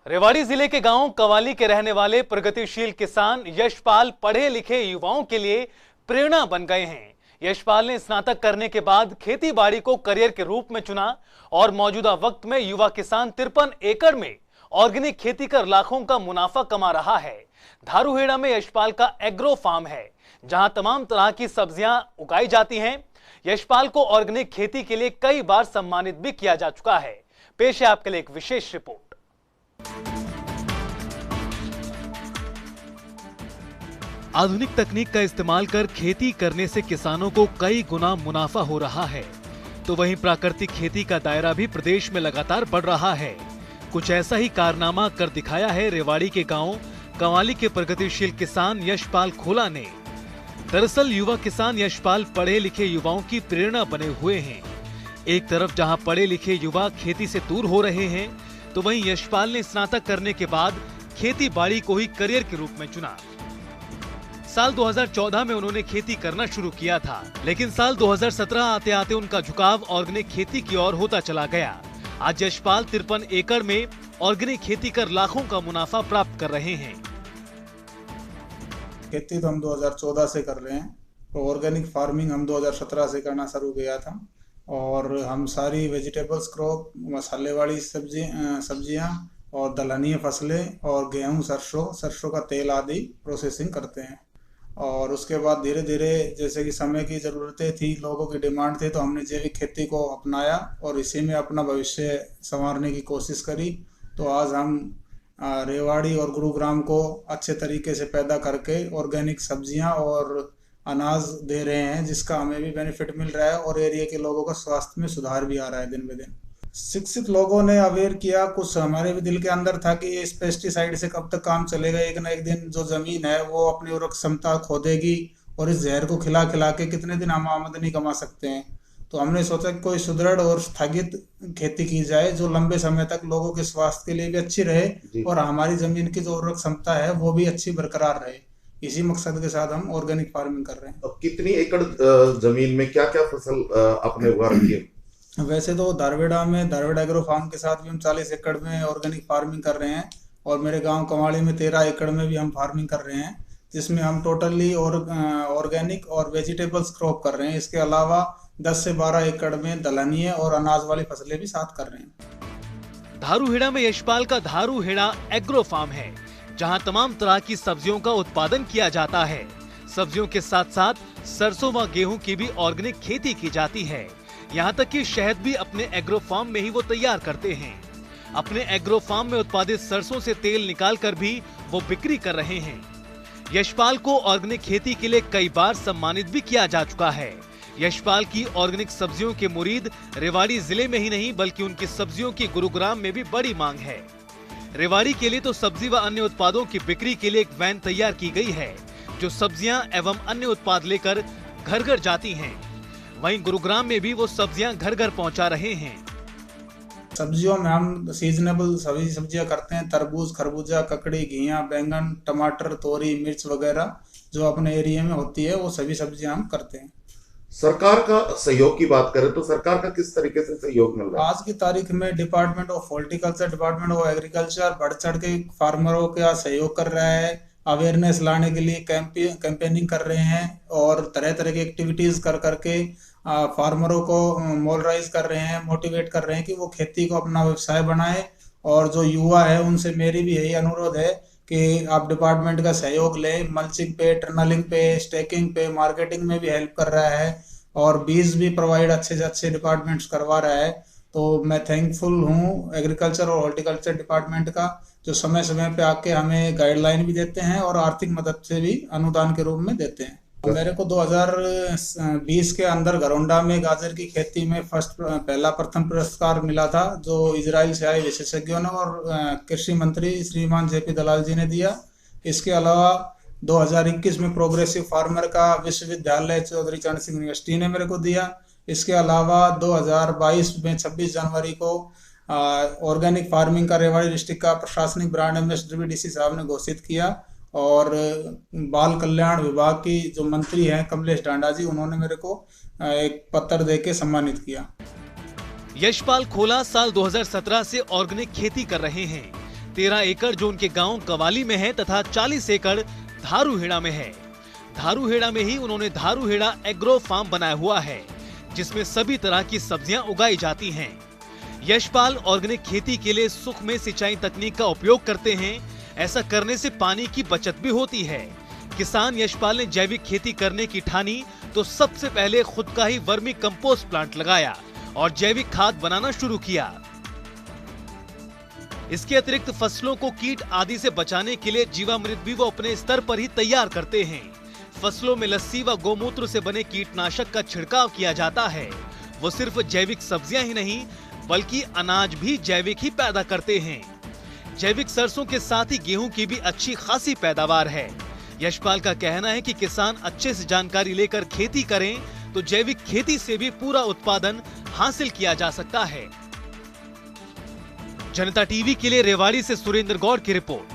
रेवाड़ी जिले के गांव कवाली के रहने वाले प्रगतिशील किसान यशपाल पढ़े लिखे युवाओं के लिए प्रेरणा बन गए हैं। यशपाल ने स्नातक करने के बाद खेती बाड़ी को करियर के रूप में चुना और मौजूदा वक्त में युवा किसान 53 एकड़ में ऑर्गेनिक खेती कर लाखों का मुनाफा कमा रहा है। धारूहेड़ा में यशपाल का एग्रो फार्म है, जहां तमाम तरह की सब्जियां उगाई जाती हैं। यशपाल को ऑर्गेनिक खेती के लिए कई बार सम्मानित भी किया जा चुका है। पेश है आपके लिए एक विशेष रिपोर्ट। आधुनिक तकनीक का इस्तेमाल कर खेती करने से किसानों को कई गुना मुनाफा हो रहा है, तो वहीं प्राकृतिक खेती का दायरा भी प्रदेश में लगातार बढ़ रहा है। कुछ ऐसा ही कारनामा कर दिखाया है रेवाड़ी के गांव कवाली के प्रगतिशील किसान यशपाल खोला ने। दरअसल युवा किसान यशपाल पढ़े लिखे युवाओं की प्रेरणा बने हुए हैं। एक तरफ जहां पढ़े लिखे युवा खेती से दूर हो रहे हैं, तो वहीं यशपाल ने स्नातक करने के बाद खेती बाड़ी को ही करियर के रूप में चुना। साल 2014 में उन्होंने खेती करना शुरू किया था, लेकिन साल 2017 आते आते उनका झुकाव ऑर्गेनिक खेती की ओर होता चला गया। आज यशपाल 53 एकड़ में ऑर्गेनिक खेती कर लाखों का मुनाफा प्राप्त कर रहे हैं। खेती तो हम 2014 से कर रहे हैं, तो ऑर्गेनिक फार्मिंग हम 2017 से करना शुरू किया था। और हम सारी वेजिटेबल्स क्रॉप, मसाले वाली सब्जियां और दलहनीय फसलें और गेहूं, सरसों का तेल आदि प्रोसेसिंग करते हैं। और उसके बाद धीरे धीरे जैसे कि समय की ज़रूरतें थी, लोगों की डिमांड थी, तो हमने जैविक खेती को अपनाया और इसी में अपना भविष्य संवारने की कोशिश करी। तो आज हम रेवाड़ी और गुरुग्राम को अच्छे तरीके से पैदा करके ऑर्गेनिक सब्जियां और अनाज दे रहे हैं, जिसका हमें भी बेनिफिट मिल रहा है और एरिया के लोगों का स्वास्थ्य में सुधार भी आ रहा है दिन ब दिन। शिक्षित लोगों ने अवेयर किया, कुछ हमारे भी दिल के अंदर था कि इस पेस्टिसाइड से कब तक काम चलेगा, एक ना एक दिन जो जमीन है वो अपनी उर्वरक क्षमता खो देगी और इस जहर को खिला खिला के कितने दिन हम आमदनी कमा सकते हैं। तो हमने सोचा कि कोई सुदृढ़ और स्थगित खेती की जाए जो लंबे समय तक लोगों के स्वास्थ्य के लिए भी अच्छी रहे और हमारी जमीन की जो उर्वरक क्षमता है वो भी अच्छी बरकरार रहे। इसी मकसद के साथ हम ऑर्गेनिक फार्मिंग कर रहे हैं। अब कितनी एकड़ जमीन में क्या क्या फसल आपने उगा रखी है? वैसे तो धारूहेड़ा एग्रो फार्म के साथ भी हम 40 एकड़ में ऑर्गेनिक फार्मिंग कर रहे हैं और मेरे गांव कवाली में 13 एकड़ में भी हम फार्मिंग कर रहे हैं, जिसमें हम टोटली ऑर्गेनिक और वेजिटेबल्स क्रॉप कर रहे हैं। इसके अलावा 10 से 12 एकड़ में दलहनीय और अनाज वाली फसलें भी साथ कर रहे हैं। धारूहेड़ा में यशपाल का धारूहेड़ा एग्रो फार्म है, जहां तमाम तरह की सब्जियों का उत्पादन किया जाता है। सब्जियों के साथ साथ सरसों व गेहूं की भी ऑर्गेनिक खेती की जाती है। यहाँ तक कि शहद भी अपने एग्रो फार्म में ही वो तैयार करते हैं। अपने एग्रो फार्म में उत्पादित सरसों से तेल निकालकर भी वो बिक्री कर रहे हैं। यशपाल को ऑर्गेनिक खेती के लिए कई बार सम्मानित भी किया जा चुका है। यशपाल की ऑर्गेनिक सब्जियों के मुरीद रेवाड़ी जिले में ही नहीं बल्कि उनकी सब्जियों की गुरुग्राम में भी बड़ी मांग है। रेवाड़ी के लिए तो सब्जी व अन्य उत्पादों की बिक्री के लिए एक वैन तैयार की गई है, जो सब्जियां एवं अन्य उत्पाद लेकर घर घर जाती हैं। वहीं गुरुग्राम में भी वो सब्जियां घर घर पहुंचा रहे हैं। सब्जियों में हम सीजनेबल सभी सब्जियां करते हैं, तरबूज, खरबूजा, ककड़ी, घिया, बैंगन, टमाटर, तोरी, मिर्च वगैरह जो अपने एरिया में होती है वो सभी सब्जियां हम करते हैं। सरकार का सहयोग की बात करें तो सरकार का किस तरीके से सहयोग मिल रहा है? आज की तारीख में department of horticulture, department of agriculture बढ़ चढ़ के फार्मरों का सहयोग कर रहा है। अवेयरनेस लाने के लिए कैंपेनिंग कर रहे हैं और तरह तरह की एक्टिविटीज कर करके फार्मरों को मोलराइज कर रहे हैं, मोटिवेट कर रहे हैं कि वो खेती को अपना व्यवसाय बनाए। और जो युवा है उनसे मेरी भी यही अनुरोध है कि आप डिपार्टमेंट का सहयोग लें। मल्चिंग पे, टनलिंग पे, स्टेकिंग पे, मार्केटिंग में भी हेल्प कर रहा है और बीज भी प्रोवाइड अच्छे से अच्छे डिपार्टमेंट्स करवा रहा है। तो मैं थैंकफुल हूँ एग्रीकल्चर और हॉर्टिकल्चर डिपार्टमेंट का, जो समय समय पे आके हमें गाइडलाइन भी देते हैं और आर्थिक मदद से भी अनुदान के रूप में देते हैं। मेरे को 2020 के अंदर घरोंडा में गाजर की खेती में प्रथम पुरस्कार मिला था, जो इजराइल से आए विशेषज्ञों ने और कृषि मंत्री श्रीमान जेपी दलाल जी ने दिया। इसके अलावा 2021 में प्रोग्रेसिव फार्मर का विश्वविद्यालय चौधरी चरण सिंह यूनिवर्सिटी ने मेरे को दिया। इसके अलावा 2022 में 26 जनवरी को ऑर्गेनिक फार्मिंग का रेवाड़ी डिस्ट्रिक्ट का प्रशासनिक ब्रांड एम्बेसडर भी डीसी साहब ने घोषित किया और बाल कल्याण विभाग की जो मंत्री हैं कमलेश डांडा जी, उन्होंने मेरे को एक पत्र देके सम्मानित किया। यशपाल खोला साल 2017 से ऑर्गेनिक खेती कर रहे हैं। 13 एकड़ जो उनके गांव कवाली में है तथा 40 एकड़ धारूहेड़ा में है। धारूहेड़ा में ही उन्होंने धारूहेड़ा एग्रो फार्म बनाया हुआ है, जिसमें सभी तरह की सब्जियां उगाई जाती हैं। यशपाल ऑर्गेनिक खेती के लिए सुख में सिंचाई तकनीक का उपयोग करते हैं। ऐसा करने से पानी की बचत भी होती है। किसान यशपाल ने जैविक खेती करने की ठानी तो सबसे पहले खुद का ही वर्मी कंपोस्ट प्लांट लगाया और जैविक खाद बनाना शुरू किया। इसके अतिरिक्त फसलों को कीट आदि से बचाने के लिए जीवामृत भी वो अपने स्तर पर ही तैयार करते हैं। फसलों में लस्सी व गोमूत्र से बने कीटनाशक का छिड़काव किया जाता है। वो सिर्फ जैविक सब्जियां ही नहीं बल्कि अनाज भी जैविक ही पैदा करते हैं। जैविक सरसों के साथ ही गेहूं की भी अच्छी खासी पैदावार है। यशपाल का कहना है कि किसान अच्छे से जानकारी लेकर खेती करें तो जैविक खेती से भी पूरा उत्पादन हासिल किया जा सकता है। जनता टीवी के लिए रेवाड़ी से सुरेंद्र गौड़ की रिपोर्ट।